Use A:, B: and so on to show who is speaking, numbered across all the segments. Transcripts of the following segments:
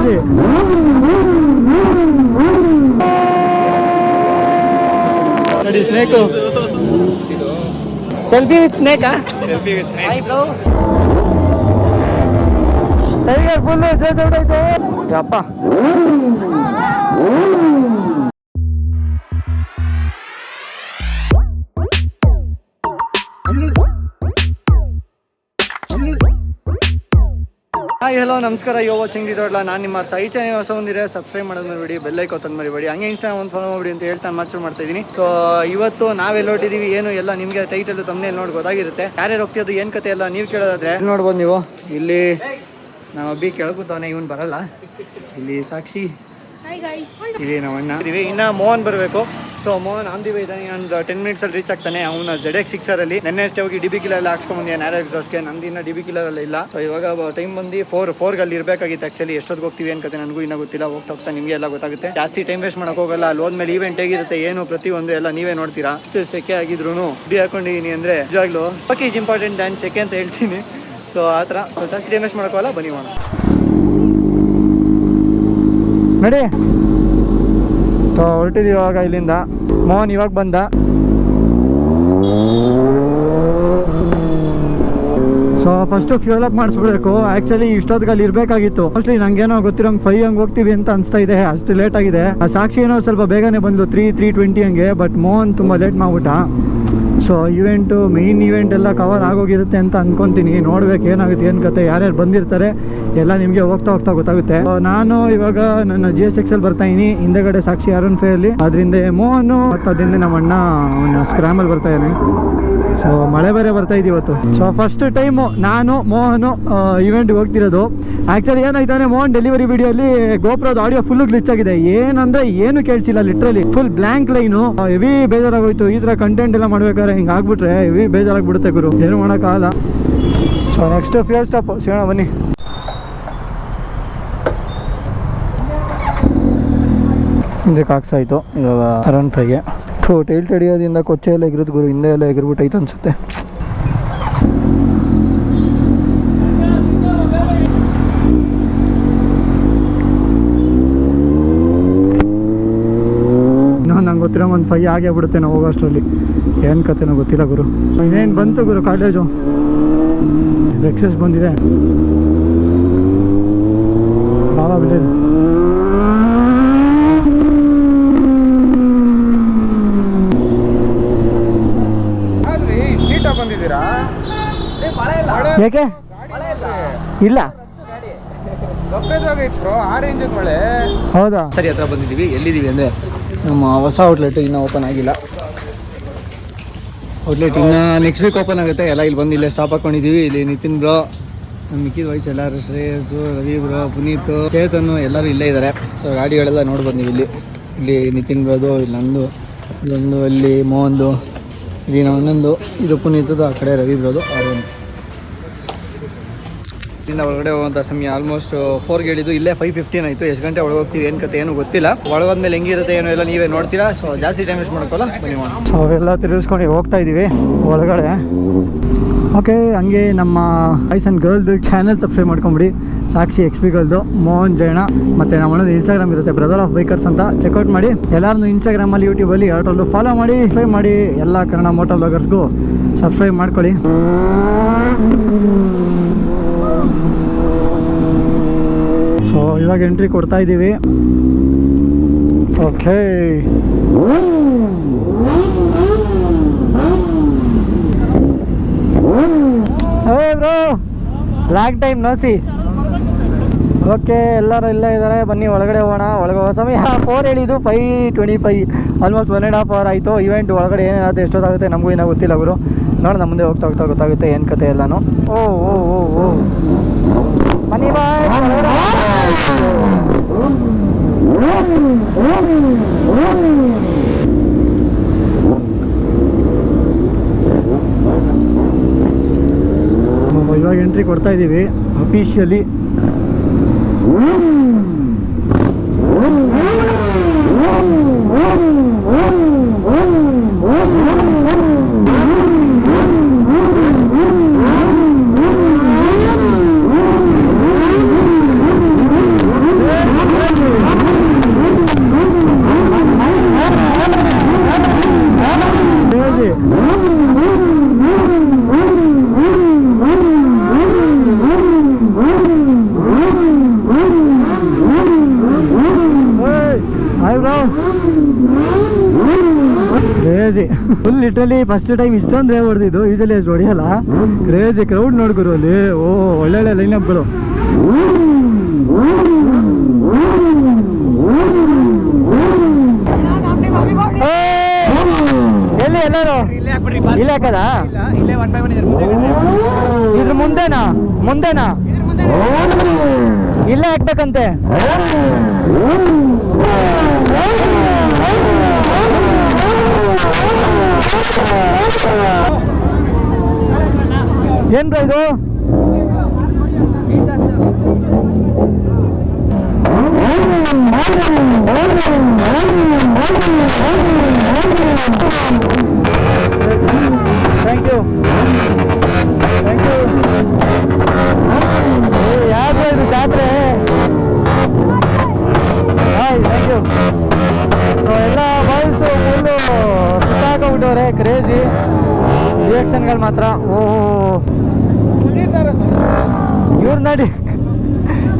A: Easy. ನೋಡಿ snake. Selfie with ಸ್ನೇಕಾ? Selfie with snake. Hi bro. Tiger full ಜೇಸ್ out ಆಯ್ತು. ಯಪ್ಪ. ಹಾಯ್ ಹಲೋ ನಮಸ್ಕಾರ. ಯೋ ವಾಚಿಂಗ್ ಇರೋಲ್ಲ. ನಾನು ನಿಮ್ಮ ಈ ಚಾನಲ್ ಹೊಸ ಬಂದಿರೆ ಸಬ್ಸ್ಕ್ರೈಬ್ ಮಾಡೋದು ಮರಿಬೇಡಿ, ಬೆಲ್ ಐಕಾನ್ ತಂದು ಮರಿಬೇಡಿ, ಹಂಗೆ ಇನ್ಸ್ಟಾಗ್ರಾಮ್ ಒಂದು ಫಾಲೋ ಮಾಡಿ ಅಂತ ಹೇಳ್ತಾ ಮಾತ್ರ ಮಾಡ್ತಾ ಇದ್ದೀನಿ. ಸೊ ಇವತ್ತು ನಾವೆಲ್ಲ ಹೊಟ್ಟಿದ್ದೀವಿ ಏನು ಎಲ್ಲ ನಿಮಗೆ ಟೈಟಲ್ ತಮ್ಮನೇ ನೋಡಿ ಗೊತ್ತಾಗಿರುತ್ತೆ. ಯಾರ್ಯಾರು ಹೋಗ್ತಿರೋದು ಏನು ಕತೆ ಎಲ್ಲ ನೀವು ಕೇಳೋದಾದ್ರೆ ನೋಡ್ಬೋದು. ನೀವು ಇಲ್ಲಿ ನಾವು ಅಬ್ಬಿ ಕೇಳ್ಕೊತಾನೆ, ಇವನು ಬರಲ್ಲ. ಇಲ್ಲಿ ಸಾಕ್ಷಿ ಇದೆ, ನಾವು ಅಣ್ಣ ಇದೀವಿ. ಇನ್ನು ಮೋಹನ್ ಬರಬೇಕು. So Mohan on the way ಇದ್ದಾನೆ. ಒಂದು 10 ಮಿನಿಟ್ಸಲ್ಲಿ ರೀಚ್ ಆಗ್ತಾನೆ. ಅವನು ZX6 ಅಲ್ಲಿ ನೆನ್ನೆ ಅಷ್ಟೇ ಹೋಗಿ ಡಿ ಬಿ ಕಿಲರ್ ಎಲ್ಲ ಹಾಕ್ಸ್ಕೊಂಡ್ಬಂದಿದ್ದಾನೆ ನ್ಯಾರೋ ಎಕ್ಸಾಸ್ಗೆ. ನಂದು ಇನ್ನು ಡಿ ಬಿ ಕಿಲರ್ ಎಲ್ಲ ಇಲ್ಲ. ಸೊ ಇವಾಗ ಟೈಮ್ ಬಂದು 4 ಅಲ್ಲಿ ಇರಬೇಕಾಗಿತ್ತು. ಆ್ಯಕ್ಚುಲಿ ಎಷ್ಟೊತ್ತಿಗೆ ಹೋಗ್ತೀವಿ ಅನ್ಕತೆ ನನಗೂ ಇನ್ನೂ ಗೊತ್ತಿಲ್ಲ. ಹೋಗ್ತಾ ನಿಮಗೆ ಎಲ್ಲ ಗೊತ್ತಾಗುತ್ತೆ. ಜಾಸ್ತಿ ಟೈಮ್ ವೇಸ್ಟ್ ಮಾಡೋಕೆ ಹೋಗಲ್ಲ. ಅಲ್ಲಿ ಹೋದ್ಮೇಲೆ ಈವೆಂಟ್ ಹೇಗಿರುತ್ತೆ ಏನು ಪ್ರತಿಯೊಂದು ಎಲ್ಲ ನೀವೇ ನೋಡ್ತೀರಾ. ಅಷ್ಟು ಸೆಕೆ ಆಗಿದ್ರು ಡಿ ಹಾಕೊಂಡಿದ್ದೀನಿ ಅಂದರೆ ನಿಜವಾಗ್ಲೂ ಓಕೆ ಈಸ್ ಇಂಪಾರ್ಟೆಂಟ್ ದ್ಯಾನ್ ಸೆಕೆ ಅಂತ ಹೇಳ್ತೀನಿ. ಸೊ ಆ ಥರ ಸೊ ಜಾಸ್ತಿ ಟೈಮ್ ವೇಸ್ಟ್ ಮಾಡೋಕ್ಕಲ್ಲ. ಬನ್ನಿ ಮಾಡೋಣ ನೋಡಿ. ಸೊ ಹೊರಟಿದ್ದೀವಿ ಇವಾಗ ಇಲ್ಲಿಂದ. ಮೋಹನ್ ಇವಾಗ ಬಂದ. ಸೊ ಫಸ್ಟು ಫ್ಯೂಲ್ ಅಪ್ ಮಾಡಿಸ್ಬಿಡ್ಬೇಕು. ಆ್ಯಕ್ಚುಲಿ ಇಷ್ಟೊತ್ತಿಗೆ ಅಲ್ಲಿ ಇರಬೇಕಾಗಿತ್ತು. ಮೋಸ್ಟ್ಲಿ ನಂಗೇನೋ ಗೊತ್ತಿರೋಂಗೆ 5 ಹಂಗೆ ಹೋಗ್ತೀವಿ ಅಂತ ಅನಿಸ್ತಾ ಇದೆ. ಅಷ್ಟು ಲೇಟ್ ಆಗಿದೆ. ಆ ಸಾಕ್ಷಿ ಏನೋ ಸ್ವಲ್ಪ ಬೇಗನೆ ಬಂದು 3:20 ಹಂಗೆ. ಬಟ್ ಮೋಹನ್ ತುಂಬ ಲೇಟ್ ಮಾಡ್ಬಿಟ್ಟ. ಸೊ ಇವೆಂಟು ಮೇಯ್ನ್ ಇವೆಂಟ್ ಎಲ್ಲ ಕವರ್ ಆಗೋಗಿರುತ್ತೆ ಅಂತ ಅಂದ್ಕೊತೀನಿ. ನೋಡ್ಬೇಕು ಏನಾಗುತ್ತೆ ಏನು ಕತೆ, ಯಾರ್ಯಾರು ಬಂದಿರ್ತಾರೆ ಎಲ್ಲ ನಿಮಗೆ ಹೋಗ್ತಾ ಗೊತ್ತಾಗುತ್ತೆ. ನಾನು ಇವಾಗ ನನ್ನ GSX ಅಲ್ಲಿ ಬರ್ತಾಯಿದ್ದೀನಿ. ಹಿಂದೆಗಡೆ ಸಾಕ್ಷಿ R15 ಅಲ್ಲಿ, ಅದರಿಂದ ಮೋಹನು ಮತ್ತು ಅದರಿಂದ ನಮ್ಮ ಅಣ್ಣ ಅವನ ಸ್ಕ್ರಾಮಲ್ಲಿ ಬರ್ತಾ ಇದ್ದಾನೆ. ಸೊ ಮಳೆ ಬೇರೆ ಬರ್ತಾ ಇದೆ ಇವತ್ತು. ಸೊ ಫಸ್ಟ್ ಟೈಮು ನಾನು ಮೋಹನು ಇವೆಂಟ್ಗೆ ಹೋಗ್ತಿರೋದು. ಆ್ಯಕ್ಚುಲಿ ಏನಾಯ್ತಾನೆ, ಮೋಹನ್ ಡೆಲಿವರಿ ವಿಡಿಯೋಲಿ ಗೋಪ್ರದ ಆಡಿಯೋ ಫುಲ್ ಗ್ಲಿಚ್ ಆಗಿದೆ. ಏನಂದರೆ ಏನು ಕೇಳಿಸಿಲ್ಲ, literally full blank line. Heavy ಬೇಜಾರಾಗೋಯ್ತು. ಈ ಥರ ಕಂಟೆಂಟ್ ಎಲ್ಲ ಮಾಡ್ಬೇಕಾದ್ರೆ ಹಿಂಗೆ ಆಗ್ಬಿಟ್ರೆ ಹೆವಿ ಬೇಜಾರಾಗ್ಬಿಡುತ್ತೆ ಗುರು, ಏನು ಮಾಡೋಕ್ಕಾಗಲ್ಲ. ಸೊ ನೆಕ್ಸ್ಟ್ ಫ್ಯೂಲ್ ಸ್ಟಾಪ್ ಸಿಗೋಣ ಬನ್ನಿ. ಇದಕ್ಕೆ ಹಾಕ್ಸಾಯ್ತು ಇವಾಗ R15ಗೆ. ಟೈಲ್ ತಡಿಯೋದ್ರಿಂದ ಕೊಚ್ಚೆ ಎಲ್ಲ ಎಗಿರೋದು ಗುರು, ಹಿಂದೆ ಎಲ್ಲ ಎಗಿರ್ಬಿಟ್ಟೈತೆ ಅನ್ಸುತ್ತೆ. ನಂಗೆ ಗೊತ್ತಿರೋ ಒಂದು 5 ಆಗೇ ಬಿಡುತ್ತೆ ನಾವು ಹೋಗೋ ಅಷ್ಟರಲ್ಲಿ. ಏನು ಕತೆನೋ ಗೊತ್ತಿಲ್ಲ ಗುರು. ಇನ್ನೇನು ಬಂತು ಗುರು ಕಾಲೇಜು. ಎಕ್ಸಸ್ ಬಂದಿದೆ. ಬಾಬಾ ಬಿಡೋದು
B: ಬಂದಿದ್ದೀರಾ?
A: ಯಾಕೆ ಇಲ್ಲ ಹೌದಾ?
B: ಸರಿ ಹತ್ರ ಬಂದಿದ್ದೀವಿ. ಎಲ್ಲಿದ್ದೀವಿ ಅಂದರೆ ನಮ್ಮ ಹೊಸ ಔಟ್ಲೆಟ್ ಇನ್ನೂ ಓಪನ್ ಆಗಿಲ್ಲ. ಔಟ್ಲೆಟ್ ಇನ್ನೂ ನೆಕ್ಸ್ಟ್ ವೀಕ್ ಓಪನ್ ಆಗುತ್ತೆ. ಎಲ್ಲ ಇಲ್ಲಿ ಬಂದು ಇಲ್ಲೇ ಸ್ಟಾಪ್ ಹಾಕೊಂಡಿದ್ದೀವಿ. ಇಲ್ಲಿ ನಿತಿನ್ ಬ್ರೋ, ನಮ್ಮ ಮಿಕ್ಕಿದ ವಯಸ್ಸು ಎಲ್ಲರೂ, ಶ್ರೇಯಸ್ಸು, ರವಿ ಬ್ರೋ, ಪುನೀತ್, ಚೇತನ್ ಎಲ್ಲರೂ ಇಲ್ಲೇ ಇದ್ದಾರೆ. ಸೊ ಗಾಡಿಗಳೆಲ್ಲ ನೋಡಿ ಬಂದೀವಿ. ಇಲ್ಲಿ ನಿತಿನ್ ಬ್ರೋದು, ಇಲ್ಲಿ ನಂದು, ಇಲ್ಲೊಂದು ಅಲ್ಲಿ ಮೋಹನ್ದು, ಇಲ್ಲಿ ಒಂದೊಂದು, ಇದು ಪುನೀತದು, ಆ ಕಡೆ ರವಿ ಬ್ರೋದು, R1. ಇನ್ನು ಒಳಗಡೆ ಹೋಗುವಂಥ ಸಮಯ ಆಲ್ಮೋಸ್ಟ್ 4ಗೆ ಹೇಳಿದ್ದು, ಇಲ್ಲೇ 5:15 ಆಯಿತು. ಎಷ್ಟು ಗಂಟೆ ಒಳಗೆ ಹೋಗ್ತೀವಿ ಏನು ಕತೆ ಏನು ಗೊತ್ತಿಲ್ಲ. ಒಳಗೋದ್ಮೇಲೆ ಹೆಂಗಿರುತ್ತೆ ಏನೋ ಎಲ್ಲ ನೀವೇ ನೋಡ್ತೀರಾ. ಸೊ ಜಾಸ್ತಿ ಟೈಮ್ ವೇಸ್ಟ್ ಮಾಡ್ಕೋಲ್ಲ, ಬನ್ನಿ ಮಾಡೋಣ.
A: ಸೊ ಅವೆಲ್ಲ ತಿರುಗಿಸ್ಕೊಂಡು ಹೋಗ್ತಾ ಇದ್ದೀವಿ ಒಳಗಡೆ. ಓಕೆ, ಹಂಗೆ ನಮ್ಮ ಬಾಯ್ಸ್ ಆ್ಯಂಡ್ ಗರ್ಲ್ದು ಚಾನಲ್ ಸಬ್ಸ್ಕ್ರೈಬ್ ಮಾಡ್ಕೊಂಬಿಡಿ. ಸಾಕ್ಷಿ XP ಗರ್ಲ್ದು, ಮೋಹನ್ ಜೈನ, ಮತ್ತು ನಮ್ಮೊಂದು ಇನ್ಸ್ಟಾಗ್ರಾಮ್ ಇರುತ್ತೆ ಬ್ರದರ್ ಆಫ್ ಬೈಕರ್ಸ್ ಅಂತ. ಚೆಕ್ಔಟ್ ಮಾಡಿ. ಎಲ್ಲರನ್ನೂ ಇನ್ಸ್ಟಾಗ್ರಾಮಲ್ಲಿ, ಯೂಟ್ಯೂಬಲ್ಲಿ ಎರಡರಲ್ಲೂ ಫಾಲೋ ಮಾಡಿ, ಸಬ್ಸ್ಕ್ರೈಬ್ ಮಾಡಿ. ಎಲ್ಲ ಕನ್ನಡ ಮೋಟೋ ಬ್ಲಾಗರ್ಸ್ಗೂ ಸಬ್ಸ್ಕ್ರೈಬ್ ಮಾಡ್ಕೊಳ್ಳಿ. ಸೊ ಇವಾಗ ಎಂಟ್ರಿ ಕೊಡ್ತಾ ಇದ್ದೀವಿ. Okay, bro long time no see. Okay, ಎಲ್ಲರೂ ಇಲ್ಲೇ ಇದ್ದಾರೆ. ಬನ್ನಿ ಒಳಗಡೆ ಹೋಗೋಣ. ಒಳಗೆ ಹೋಗೋ ಸಮಯ 4 ಹೇಳಿದ್ದು 5:25, ಆಲ್ಮೋಸ್ಟ್ 1.5 hour ಆಯಿತು. ಇವೆಂಟ್ ಒಳಗಡೆ ಏನೇನಾಗುತ್ತೆ ಎಷ್ಟೊತ್ತಾಗುತ್ತೆ ನಮಗೂ ಏನೋ ಗೊತ್ತಿಲ್ಲ ಗುರು. ನೋಡಿ ನಮ್ಮ ಮುಂದೆ ಹೋಗ್ತಾ ಗೊತ್ತಾಗುತ್ತೆ ಏನು ಕತೆ ಎಲ್ಲನೂ. ಓ ಓ ಓ ಓ ಬನ್ನಿ ಬಾಯ್. ಇವಾಗ ಎಂಟ್ರಿ ಕೊಡ್ತಾ ಇದ್ದೀವಿ officially. Crazy full literally first time ಇಷ್ಟೊಂದು ಹೊಡೆದಿದ್ದು, ಯೂಸಲಿ ಅಷ್ಟು ಹೊಡೆಯಲ್ಲ. ಕ್ರೇಜಿ ಕ್ರೌಡ್ ನೋಡ್ಗುರು ಅಲ್ಲಿ. ಓ ಒಳ್ಳೊಳ್ಳೆ ಲೈನಪ್ಗಳು. ಎಲ್ಲಿ ಎಲ್ಲರೂ ಇಲ್ಲೇ ಹಾಕದ? ಇದ್ರ ಮುಂದೆನಾ ಇಲ್ಲೇ ಹಾಕ್ಬೇಕಂತೆ. ಏನ್ ಬ್ರೋ ಇದು? ಥ್ಯಾಂಕ್ ಯು ಯಾವ್ದು ಇದು ಜಾತ್ರೆ? Hi thank you. ಸೊ ಎಲ್ಲ ಬಾಯ್ಸು ಫುಲ್ಲು ಸುತ್ತಾಕೊಂಡ್ಬಿಟ್ಟವ್ರೆ. ಕ್ರೇಜಿ ರಿಯಾಕ್ಷನ್ಗಳು ಮಾತ್ರ. ಓಹೋ ಇವ್ರು ನೋಡಿ,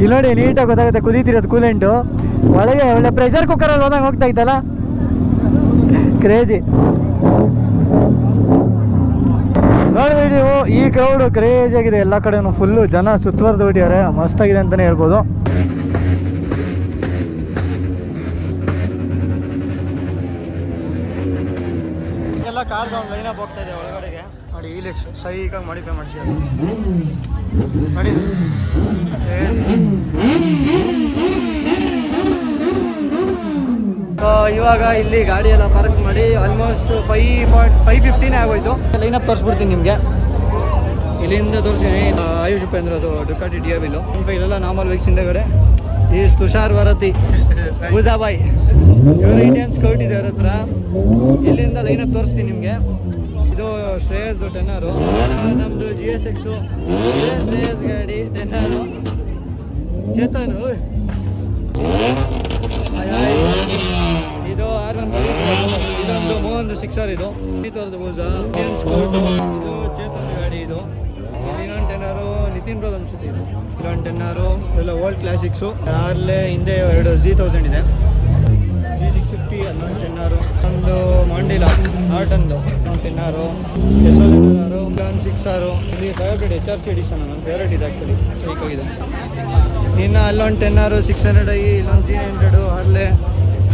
A: ಇಲ್ಲಿ ನೋಡಿ ನೀಟಾಗಿ ಗೊತ್ತಾಗುತ್ತೆ ಕುದೀತಿರೋದು ಕೂಲೆಂಟು. ಒಳಗೆ ಒಳ್ಳೆ ಪ್ರೆಷರ್ ಕುಕ್ಕರಲ್ಲಿ ಹೋದಂಗೆ ಹೋಗ್ತಾ ಇತ್ತಲ್ಲ. ಕ್ರೇಜಿ ನೋಡಿ ನೀವು. ಈ ಕ್ರೌಡು ಕ್ರೇಜಿ ಆಗಿದೆ ಎಲ್ಲ ಕಡೆನೂ. ಫುಲ್ಲು ಜನ ಸುತ್ತುವರೆದು ಬಿಟ್ಟಿದ್ದಾರೆ. ಮಸ್ತಾಗಿದೆ ಅಂತಲೇ ಹೇಳ್ಬೋದು. ಎಲ್ಲ ಕಾರ್ ಲೈನಪ್ ಹೋಗ್ತಾ ಇದೆ ಒಳಗಡೆಗೆ. ನೋಡಿ ಇಲ್ಲಿ ಸೈಕಾಗಿ ಮಾಡಿಫೈ ಮಾಡಿಸಿದ್ದಾರೆ ನೋಡಿ. ಸೊ ಇವಾಗ ಇಲ್ಲಿ ಗಾಡಿ ಎಲ್ಲ ಪಾರ್ಕ್ ಮಾಡಿ ಆಲ್ಮೋಸ್ಟ್ 5:50 ಆಗೋಯ್ತು. ಲೈನಪ್ ತೋರಿಸ್ಬಿಡ್ತೀನಿ ನಿಮಗೆ. ಇಲ್ಲಿಂದ ತೋರಿಸ್ತೀನಿ. ಆಯುಷ್ ಉಪೇಂದ್ರದು ಡುಕಾಟಿ ಡಿಯಾವಿಲು. ಇಲ್ಲೆಲ್ಲ ನಾರ್ಮಲ್ ವೆಹಿಕ್ಸ್ ಹಿಂದಗಡೆ ಈ ತುಷಾರ್ ವರತಿ ಬೂಜಾಬಾಯಿ ಇವರು ಇಂಡಿಯನ್ ಸ್ಕೌಟ್ ಇದೆ ಅವ್ರ ಹತ್ರ. ಇಲ್ಲಿಂದ ಲೈನಪ್ ತೋರಿಸ್ತೀನಿ ನಿಮಗೆ. ಇದು ಶ್ರೇಯಸ್ ಟೆನ್ನರು, ನಮ್ಮದು GSX ಶ್ರೇಯಸ್ ಗಾಡಿ ಟೆನ್ನರು. ಚೇತನ್ ಇದು R1, ಇದೊಂದು ಮೋಹನ್ 6R. ಇದು ತೋರ್ದು ಬೂಜ ಇಂಡಿಯನ್ ಸ್ಕೌಟು. ಇದು ಚೇತನ್ ಗಾಡಿ. ಇದು ಇನ್ನೊಂದು ಟೆನ್ನರು ನಿತಿನ್ ಬ್ರೋದ್ ಅನ್ಸುತ್ತೆ. ಇದು ಇನ್ನೊಂದು ಟೆನ್ನರು ಎಲ್ಲ ಓಲ್ಡ್ ಕ್ಲಾಸಿಕ್ಸು. ಅಲ್ಲೇ ಹಿಂದೆ 2 Z1000 ಇದೆ. G650 ಅಲ್ಲೊಂದು ಟೆನ್ನರು. ಒಂದು ಮಾಂಡಿಲ ಆರ್ಟನ್ದು ಒಂದು ಟೆನ್ನರು. SO11 ಒಂದು 6R. ಇಲ್ಲಿ ಫೇವ್ರೇಟ್ HRC ಎಡಿಷನ್ ನನ್ನ ಫೇವ್ರೇಟ್ ಇದೆ ಆ್ಯಕ್ಚುಲಿ, ಸೈಕಾಗಿದೆ. ಇನ್ನು ಅಲ್ಲೊಂದು ಟೆನ್ನರು 600i, ಇಲ್ಲೊಂದು G900 ಅಲ್ಲೇ.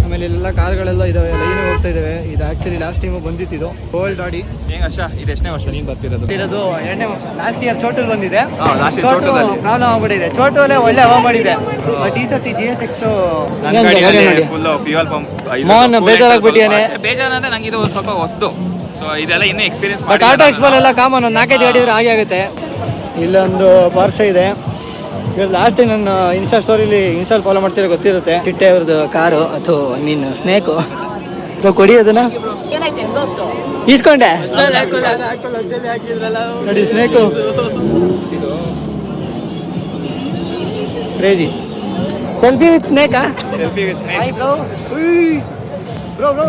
A: ಆಮೇಲೆ ಇಲ್ಲೆಲ್ಲ ಕಾರ್ಗಳೆಲ್ಲ ಇದಾವೆ, ಲೈನ್ ಹೋಗ್ತಾ ಇದಾವೆ. ಇದು ಆ್ಯಕ್ಚುಲಿ ಲಾಸ್ಟ್ ಟೈಮು ಬಂದಿತ್ತು ಓಲ್ಡ್ ಗಾಡಿ.
C: ಇದು ಎಷ್ಟನೇ ವರ್ಷ ನೀನು ಬರ್ತಿರೋದು?
A: 2ನೇ ಲಾಸ್ಟ್ ಇಯರ್ ಚೋಟಲ್ ಬಂದಿದೆ.
C: ಪ್ರಾಬ್ಲಮ್
A: ಆಗ್ಬಿಟ್ಟಿದೆ. ಚೋಟಲ್ಲೇ ಒಳ್ಳೆ ಹವಾ ಮಾಡಿದೆ. ಬಟ್ ಈ ಸತಿ GSX
C: full fuel pump
A: Mohan ಬೇಜಾರಾಗ್ಬಿಟ್ಟಿಯಾನೆ.
C: ಬೇಜಾರಂದ್ರೆ ನಂಗೆ ಇದು ಸ್ವಲ್ಪ ಹೊಸದು. ಸೊ ಇದೆಲ್ಲ ಇನ್ನೂ ಎಕ್ಸ್ಪೀರಿಯನ್ಸ್
A: ಬಟ್ ಆಟೋ ಎಕ್ಸ್ಪೋಲ್ ಎಲ್ಲ ಕಾಮನ್. ಒಂದು 4-5 ಗಾಡಿ ಇದ್ರೆ ಹಾಗೆ ಆಗುತ್ತೆ. ಇಲ್ಲೊಂದು ಪಾರ್ಶ ಇದೆ. ಇವ್ರು ಲಾಸ್ಟ್ ಟೈಮ್ ನನ್ನ ಇನ್ಸ್ಟಾ ಸ್ಟೋರಿಲಿ ಫಾಲೋ ಮಾಡ್ತಿರೋ ಗೊತ್ತಿರುತ್ತೆ. ಚಿಟ್ಟೆ ಅವ್ರದ್ದು ಕಾರು ಅಥವಾ ಐ ಮೀನ್ ಸ್ನೇಕು. ಕೊಡಿ ಅದನ್ನ ಈಸ್ಕೊಂಡೆ ನೋಡಿ. Snake crazy. ಸೆಲ್ಫಿ ವಿತ್ ಸ್ನೇಕಾ?
C: Selfie with snake.
A: Hi bro. Bro bro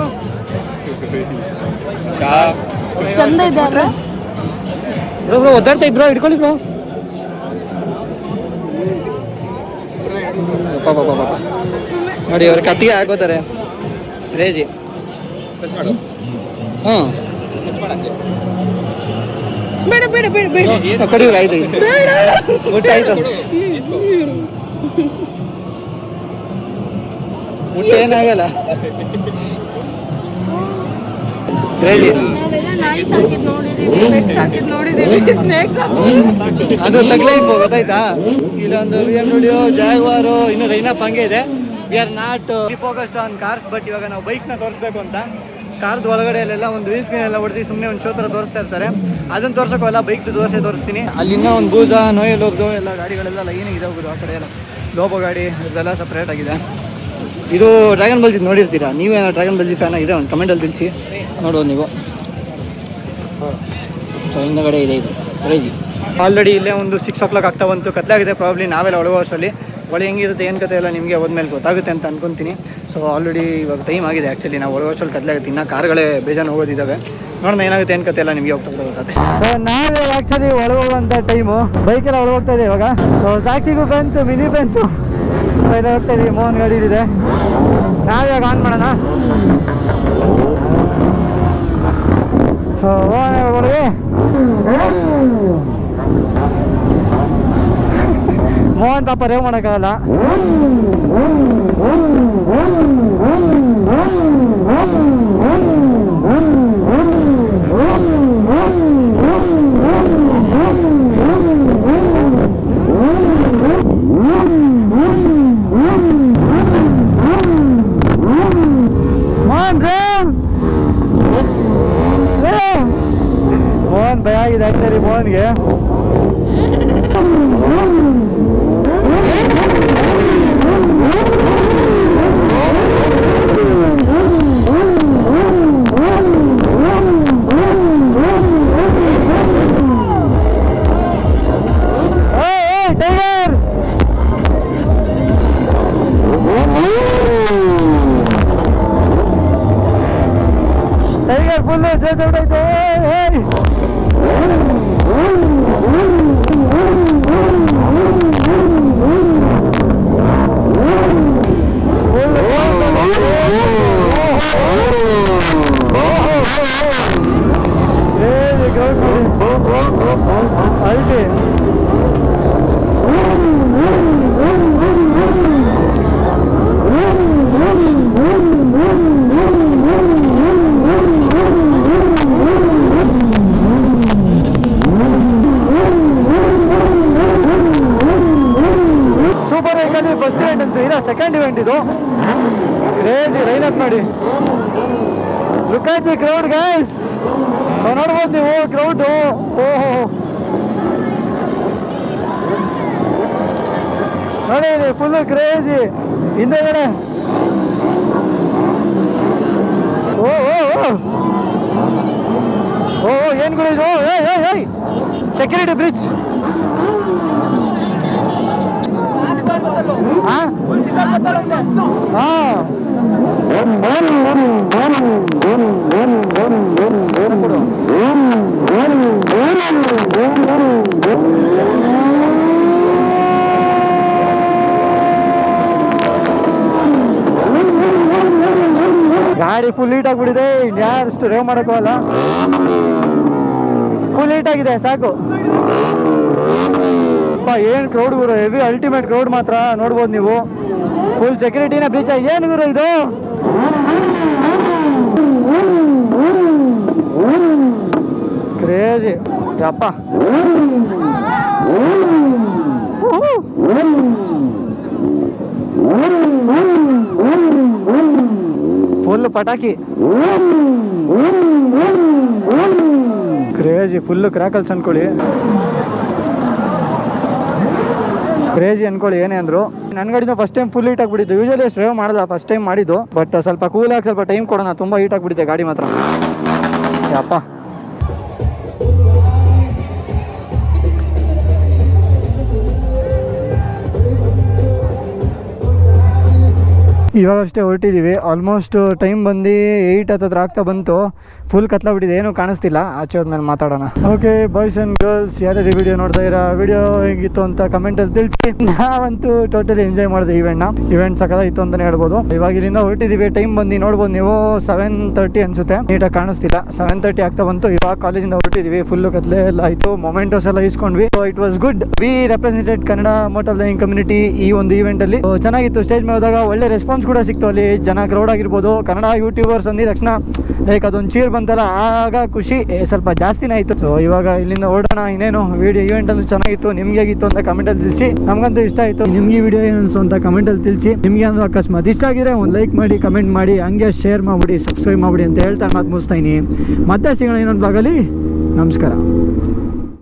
D: ಚಂದ ಇದೆ ಅಲ್ಲ
A: ಬ್ರೋ. ಬ್ರೋ ಒದ್ದಾಡ್ತಾ ಇಬ್ರೋ, ಇಟ್ಕೊಳ್ಳಿ ಬ್ರೋ. ನೋಡಿ ಅವ್ರ ಕತ್ತಿಗೆ ಹಾಕೋತಾರೆ. ಕ್ರೇಜಿ. ಹಾಂ
D: ಬೇಡ ಬೇಡ ಬೇಡ ಬೇಡ
A: ಕಡಿವ್ರು. ಆಯ್ತು ಊಟ ಆಯ್ತು. ಊಟ ಏನಾಗಲ್ಲ. ಕ್ರೇಜಿ.
D: ನಾಯಿ ಸಾಕಿದ್ ನೋಡಿದೀವಿ, ಪೆಟ್ ಸಾಕಿದ್ ನೋಡಿದೀವಿ, ಸ್ನೇಕ್ ಸಾಕಿದ್ವಿ.
A: ಅದು ತಗ್ಲೈಪು ಗೊತ್ತಾಯ್ತಾ? ಇಲ್ಲೊಂದು BMW, ಜಾಗ್ವಾರು, ಇನ್ನು ಲೈನಪ್ ಹಂಗೆ ಇದೆ. We are not focused on cars. But ಇವಾಗ ನಾವು ಬೈಕ್ನ ತೋರಿಸ್ಬೇಕು ಅಂತ ಕಾರ್ದು ಒಳಗಡೆಯಲ್ಲೆಲ್ಲ ಒಂದು ವೀಲ್ ಸ್ಕ್ರೀನ್ ಎಲ್ಲ ಹೊಡೆದು ಸುಮ್ಮನೆ ಒಂದು ಶೋ ಥರ ತೋರಿಸ್ತಾ ಇರ್ತಾರೆ. ಅದನ್ನು ತೋರ್ಸೋಕ್ಕಲ್ಲ, ಬೈಕ್ದು ತೋರಿಸ್ತೀನಿ. ಅಲ್ಲಿ ಇನ್ನೂ ಒಂದು ಬೂಜ ನೋಯಲ್ಲೋರ್ದು ಎಲ್ಲ ಗಾಡಿಗಳೆಲ್ಲ ಲೈನಿಗೆ ಇದೆ ಹೋಗೋದು. ಆ ಕಡೆ ಎಲ್ಲ ಲೋಬೋ ಗಾಡಿ ಇದೆಲ್ಲ ಸಪ್ರೇಟ್ ಆಗಿದೆ. ಇದು ಡ್ರ್ಯಾಗನ್ ಬಲ್ಜಿ ನೋಡಿರ್ತೀರಾ ನೀವೇನೋ? ಡ್ರ್ಯಾಗನ್ ಬಲ್ಜಿ ಫ್ಯಾನ್ ಆಗಿದೆ ಒಂದು ಕಮೆಂಟಲ್ಲಿ ತಿಳಿಸಿ, ನೋಡ್ಬೋದು ನೀವು. ಸೊ ಹಿಂದಗಡೆ ಇದೆ ಇದು ಕ್ರೇಜಿ. ಆಲ್ರೆಡಿ ಇಲ್ಲೇ ಒಂದು 6 o'clock ಆಗ್ತಾ ಬಂತು. ಕತ್ಲಾಗಿದೆ. ಪ್ರಾಬ್ಲಿ ನಾವೆಲ್ಲ ಒಳಗೋ ಅಷ್ಟರಲ್ಲಿ ಒಳ್ಳೆ ಹೆಂಗಿರುತ್ತೆ ಏನು ಕತೆ ಎಲ್ಲ ನಿಮಗೆ ಹೋದ್ಮೇಲೆ ಗೊತ್ತಾಗುತ್ತೆ ಅಂತ ಅನ್ಕೊತೀನಿ. ಸೊ ಆಲ್ರೆಡಿ ಇವಾಗ ಟೈಮ್ ಆಗಿದೆ. ಆ್ಯಕ್ಚುಲಿ ನಾವು ಒಳಗೋ ಅಷ್ಟರಲ್ಲಿ ಕತ್ಲಾಗುತ್ತೆ. ಇನ್ನು ಕಾರ್ಗಳೇ ಬೇಜಾನು ಹೋಗೋದಿದ್ದಾವೆ. ನೋಡೋಣ ಏನಾಗುತ್ತೆ ಏನು ಕತೆ ಎಲ್ಲ ನಿಮಗೆ ಹೋಗ್ತಾ ಗೊತ್ತಾಗುತ್ತೆ. ಸೊ ನಾವೇ ಆ್ಯಕ್ಚುಲಿ ಒಳಗೋಗುವಂಥ ಟೈಮು. ಬೈಕೆಲ್ಲ ಒಳಗೋಗ್ತಾ ಇದೆ ಇವಾಗ. ಸೊ ಸಾಕ್ಷಿಗೂ ಫ್ರೆಂಡ್ಸು, ಮಿನಿ ಫ್ರೆಂಡ್ಸು. ಸೊ ಎಲ್ಲ ಹೋಗ್ತಾ ಇದೀವಿ. ಮೋಹನ್ ಗಾಡಿ ಇದೆ. ನಾವಿವಾಗ ಆನ್ ಮಾಡೋಣ. ಮೋಹನ್ ಪಾಪ ರೇವ್ ಮಾಡೋಕ್ಕಾಗಲ್ಲ. ಮೋಹನ್ ಭಯ ಆಗಿದೆ ಆಕ್ಚುಲಿ ಮೋಹನ್ಗೆ. ಟೈಗರ್ ಫುಲ್ಲು ಜೇಸ್ ಹೊರಟೈತೆ. ಅಲ್ಟಿ ಸೂಪರ್ ವೆಹಿಕಲ್ ಫಸ್ಟ್ ಇವೆಂಟ್ ಅನ್ಸ ಇಲ್ಲ ಸೆಕೆಂಡ್ ಇವೆಂಟ್ ಇದು. ಕ್ರೇಜಿ ಲೈನ್ ಅಪ್ ನೋಡಿ. Look at the crowd guys. So ನೋಡ್ಬೋದು ನೀವು ಕ್ರೌಡು. ಓಹೋ ನೋಡಿ ಫುಲ್ಲು ಕ್ರೇಜಿ ಹಿಂದೆಗಡೆ. ಓ ಓ ಓ ಏನು ಗುರು ಇದು. Security breach. ಹಾಂ ಗಾಡಿ ಫುಲ್ ಹೀಟ್ ಆಗಿಬಿಟ್ಟಿದೆ. ಯಾರಷ್ಟು ರೇವ್ ಮಾಡೋಕ್ಕಲ್ಲ, ಫುಲ್ ಹೀಟ್ ಆಗಿದೆ ಸಾಕು. ಏನು ಕ್ರೌಡ್ ಗುರು, ಹೆವಿ ಅಲ್ಟಿಮೇಟ್ ಕ್ರೌಡ್ ಮಾತ್ರ ನೋಡ್ಬೋದು ನೀವು. ಫುಲ್ ಸೆಕ್ಯೂರಿಟಿನ ಬ್ರೀಚ್. ಏನು ಗುರು ಇದು. ಕ್ರೇಜಿ ಯಪ್ಪ. ಫುಲ್ ಪಟಾಕಿ ಕ್ರೇಜಿ. ಫುಲ್ಲು ಕ್ರ್ಯಾಕಲ್ಸ್ ಅನ್ಕೊಳ್ಳಿ, ಕ್ರೇಜಿ ಅನ್ಕೊಳ್ಳಿ ಏನೇ ಅಂದ್ರು. ನನ್ನ ಗಾಡಿನ ಫಸ್ಟ್ ಟೈಮ್ ಫುಲ್ ಹೀಟ್ ಆಗಿಬಿಟ್ಟಿದ್ದು. ಯೂಶಲಿ ಅಷ್ಟು ಡ್ರೈವ್ ಮಾಡಲ್ಲ, ಫಸ್ಟ್ ಟೈಮ್ ಮಾಡಿದ್ದು. ಬಟ್ ಸ್ವಲ್ಪ ಕೂಲಾಗಿ ಸ್ವಲ್ಪ ಟೈಮ್ ಕೊಡೋಣ. ತುಂಬ ಹೀಟ್ ಆಗಿಬಿಟ್ಟಿದೆ ಗಾಡಿ ಮಾತ್ರ ಯಪ್ಪ. ಇವಾಗಷ್ಟೇ ಹೊರಟಿದ್ದೀವಿ. ಆಲ್ಮೋಸ್ಟ್ ಟೈಮ್ ಬಂದು 8 ಹತ್ತಿರ ಆಗ್ತಾ ಬಂತು. ಫುಲ್ ಕತ್ಲಾಗ್ಬಿಟ್ಟಿದೆ, ಏನೂ ಕಾಣಿಸ್ತಿಲ್ಲ. ಆಚೆ ಹೋದ್ಮೇಲೆ ಮಾತಾಡೋಣ. ಓಕೆ ಬಾಯ್ಸ್ ಆ್ಯಂಡ್ ಗರ್ಲ್ಸ್, ಯಾರ್ಯಾರು ವಿಡಿಯೋ ನೋಡ್ತಾ ಇರೋ ವಿಡಿಯೋ ಹೇಗಿತ್ತು ಅಂತ ಕಮೆಂಟಲ್ಲಿ ತಿಳಿಸಿ. ನಾವಂತೂ ಟೋಟಲಿ ಎಂಜಾಯ್ ಮಾಡಿದೆ ಇವೆಂಟ್ ಸಕತ್ತಾಗಿತ್ತು ಅಂತಲೇ ಹೇಳ್ಬೋದು. ಇವಾಗ ಇಲ್ಲಿಂದ ಹೊರಟಿದ್ದೀವಿ. ಟೈಮ್ ಬಂದು ನೋಡ್ಬೋದು ನೀವು 7:30 ಅನಿಸುತ್ತೆ. ನೀಟಾಗಿ ಕಾಣಿಸ್ತಿಲ್ಲ, 7:30 ಆಗ್ತಾ ಬಂತು. ಇವಾಗ ಕಾಲೇಜಿಂದ ಹೊರಟಿದ್ದೀವಿ. ಫುಲ್ಲು ಕತ್ಲೆ ಎಲ್ಲ ಆಯಿತು. ಮೊಮೆಂಟೋಸ್ ಎಲ್ಲ ಇಸ್ಕೊಂಡ್ವಿ. It was good. We represented Kannada motor flying community ಈ ಒಂದು ಈವೆಂಟಲ್ಲಿ. ಚೆನ್ನಾಗಿತ್ತು. ಸ್ಟೇಜ್ ಮೇಲೆ ಹೋದಾಗ ಒಳ್ಳೆ ರೆಸ್ಪಾನ್ಸ್ ಕೂಡ ಸಿಕ್ತು. ಅಲ್ಲಿ ಜನ ಕ್ರೌಡ್ ಆಗಿರ್ಬೋದು. ಕನ್ನಡ ಯೂಟ್ಯೂಬರ್ಸ್ ಅಂದಿದ ತಕ್ಷಣ ಲೈಕ್ ಅದೊಂದು ಚೀರ್ ಬಂತಲ್ಲ, ಆಗ ಖುಷಿ ಸ್ವಲ್ಪ ಜಾಸ್ತಿನೇ ಆಯಿತು. ಸೊ ಇವಾಗ ಇಲ್ಲಿಂದ ಹೊರಡೋಣ. ಇನ್ನೇನು ವಿಡಿಯೋ ಈವೆಂಟ್ ಅಂತೂ ಚೆನ್ನಾಗಿತ್ತು. ನಿಮ್ಗೆ ಹೇಗಿತ್ತು ಅಂತ ಕಮೆಂಟಲ್ಲಿ ತಿಳಿಸಿ. ನಮಗಂತೂ ಇಷ್ಟ ಆಯಿತು. ನಿಮ್ಗೆ ಈ ವಿಡಿಯೋ ಏನು ಅನಿಸ್ತು ಅಂತ ಕಮೆಂಟಲ್ಲಿ ತಿಳಿಸಿ. ನಿಮಗೆ ಅಂದ್ರೆ ಅಕಸ್ಮಾತ್ ಇಷ್ಟ ಆಗಿದ್ರೆ ಒಂದು ಲೈಕ್ ಮಾಡಿ, ಕಮೆಂಟ್ ಮಾಡಿ, ಹಂಗೆ ಶೇರ್ ಮಾಡಿಬಿಡಿ, ಸಬ್ಸ್ಕ್ರೈಬ್ ಮಾಡಿಬಿಡಿ ಅಂತ ಹೇಳ್ತಾ ಮಾತು ಮುಗಿಸ್ತಾ ಇದ್ದೀನಿ. ಮತ್ತೆ ಸಿಗೋಣ ಇನ್ನೊಂದು ಬ್ಲಾಗಲ್ಲಿ. ನಮಸ್ಕಾರ.